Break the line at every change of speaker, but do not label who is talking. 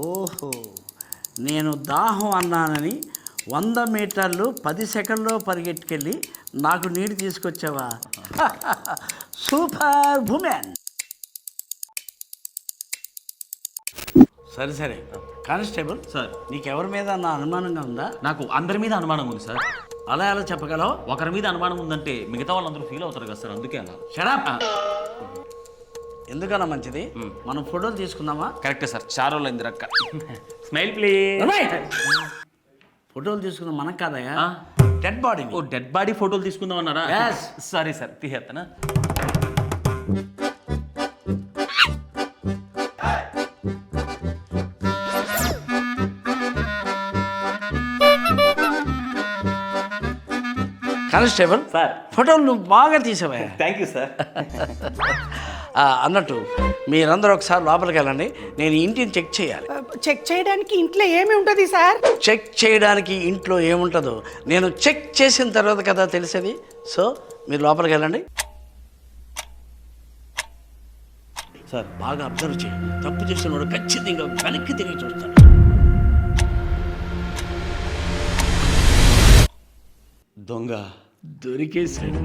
ఓహో, నేను దాహం అన్నానని 100 మీటర్లు 10 సెకండ్లో పరిగెట్టుకెళ్ళి నాకు నీరు తీసుకొచ్చావా? Super woman. సరే సరే కానిస్టేబుల్
సార్,
నీకెవరి మీద నా అనుమానంగా ఉందా?
నాకు అందరి మీద అనుమానం ఉంది సార్.
అలా ఎలా చెప్పగలవు?
ఒకరి మీద అనుమానం ఉందంటే మిగతా వాళ్ళందరూ ఫీల్ అవుతారు కదా సార్, అందుకే అలా.
షడప్. ఎందుకన్నా మంచిది, మనం ఫోటోలు తీసుకుందామా?
కరెక్టే సార్, చారోళ్ళు అయింది రక్క. Smile please.
ఫోటోలు తీసుకుందాం మనకు కాదయ్యా, డెడ్ బాడీ.
ఓ, డెడ్ బాడీ ఫోటోలు తీసుకుందాం అన్నారా?
Yes.
సారీ సార్, తీసేస్తానా?
కానిస్టేబుల్
సార్,
ఫోటోలు నువ్వు బాగా తీసావా?
Thank you sir.
అన్నట్టు మీరందరూ ఒకసారి లోపలికి వెళ్ళండి, నేను ఇంటిని చెక్ చేయాలి.
చెక్ చేయడానికి ఇంట్లో ఏమి ఉంటుంది సార్?
చెక్ చేయడానికి ఇంట్లో ఏముంటుందో నేను చెక్ చేసిన తర్వాత కదా తెలిసేది. సో మీరు లోపలికి వెళ్ళండి సార్. బాగా అబ్జర్వ్ చేయండి, తప్పు చేసిన వాడు ఖచ్చితంగా వెనక్కి తిరిగి చూస్తాడు. దొంగ దొరికేసాడు.